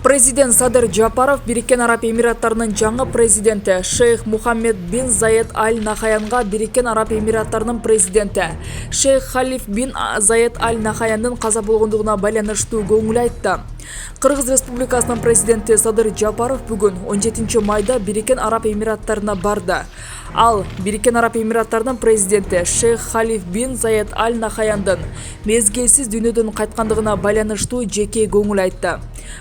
Президент Садыр Жапаров Бириккен Араб Эмираттарынын жаңы президенти Шейх Мухаммед бин Заед Аль Нахаянга Бириккен Араб Эмираттарынын президенти Шейх Халиф бин Заед Аль Нахаяндын каза болгондугуна байланыштуу көңүл айтты. Кыргыз Республикасынын президенти Садыр Жапаров бүгүн 17 майда Бириккен Араб Эмираттарына барды. Ал Бириккен Араб Эмираттарынын президенти Шейх Халиф бин Заед Аль Нахаяндын мезгилсиз дүйнөдөн кайткандыгына байланыштуу жеке көңүл айтты.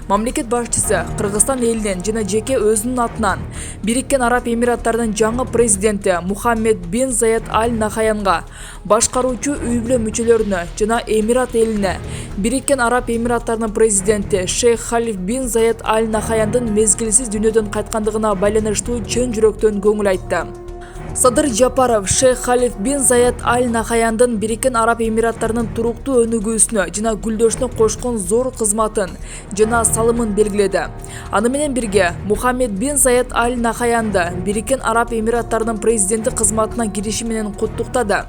Мамлекет башчысы Кыргызстан элинен жана жеке өзүнүн атынан Бириккен Араб Эмираттарынын жаңы президенти Мухаммед бин Заед Аль Нахаянга, башкаруучу үй бүлө мүчөлөрүнө жана Эмират элине Бириккен Араб Эмираттарынын президенти Шейх Халиф бин Заед Аль Нахаяндын мезгилсиз дүйнөдөн кайткандыгына байланыштуу чын жүрөктөн көңүл айтты. Садыр Жапаров Шейх Халиф бин Заед Аль Нахаяндын Бириккен Араб Эмираттарынын туруктуу өнүгүүсүнө жана гүлдөшүнө кошкон зор кызматын жана салымын белгиледи. Аны менен бирге Мухаммед бин Заед Аль Нахаянды Бириккен Араб Эмираттарынын президенти кызматына кириши менен куттуктады.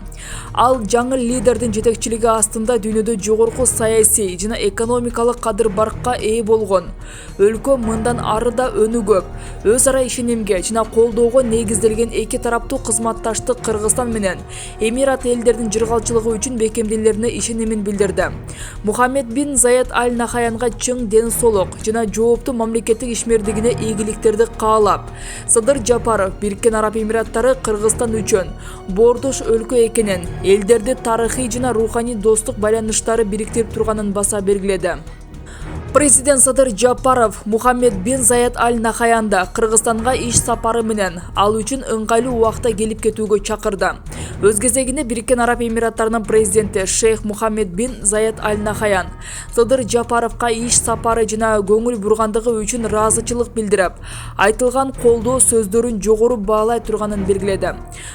Ал жаңы лидердин жетекчилиги астында дүйнөдө жогорку саясий жана экономикалык кадыр-баркка ээ болгон, өлкө мындан ары да өнүгүп, өз ара ишенимге жана колдоого негизделген эки тараптуу кызматташтык Кыргызстан менен Эмират элдердин жыргалчылыгы үчүн бекемделерине ишенимин билдирди. Мухаммед бин Заед Аль Нахаянга чың ден соолук жана жооптуу мамлекеттик ишмердигине ийгиликтерди каалап, Садыр Жапаров Бириккен Араб Эмираттары Кыргызстан үчүн боордош өлкө экенин, элдерди тарыхый жана руханий достук байланыштары бириктирип турганын баса белгиледи. Президент Садыр Жапаров Мухаммед бин Заед Аль Нахаянды Кыргызстанга иш сапары менен ал үчүн ыңгайлуу убакта келип кетүүгө чакырды. Өз кезегинде Бириккен Араб Эмираттарынын президенти Шейх Мухаммед бин Заед Аль Нахаян Садыр Жапаровка иш сапары жана көңүл бургандыгы үчүн ыраазычылык билдирип, айтылган колдоо сөздөрүн жогору баалай турганын белгиледи.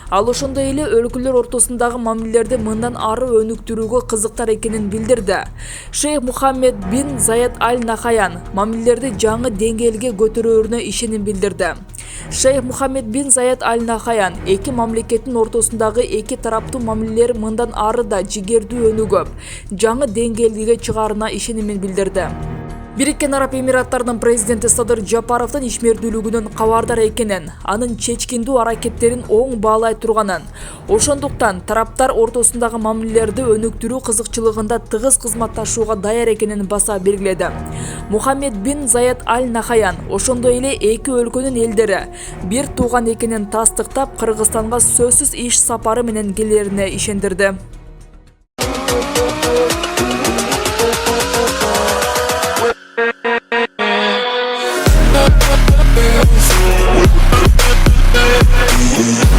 Ал ошондой эле өлкөлөр ортосундагы мамилелерди мындан ары өнүктүрүүгө кызыктар экенин билдирди. Шейх Мухаммед бин Заед Аль Нахаян мамилелерди жаңы деңгээлге көтөрүүрүнө ишеним билдирди. Шейх Мухаммед бин Заед Аль Нахаян эки мамлекеттин ортосундагы эки тараптуу мамилелер мындан ары да жигердүү өнүгүп, жаңы деңгээлге чыгаарына ишенимин билдирди. Бириккен Араб Эмираттарынын президенти Садыр Жапаровдун ишмердүүлүгүнөн кабардар экенин, анын чечкиндүү аракеттерин оң баалай турганын, ошондуктан тараптар ортосундагы мамилелерди өнүктүрүү кызыкчылыгында тыгыз кызматташууга даяр экенин баса белгиледи. Мухаммед бин Заед Аль Нахаян ошондой эле эки өлкөнүн элдери бир тууган экенин тастыктап, Кыргызстанга сөзсүз иш сапары менен келерине ишендирди. We'll be right back.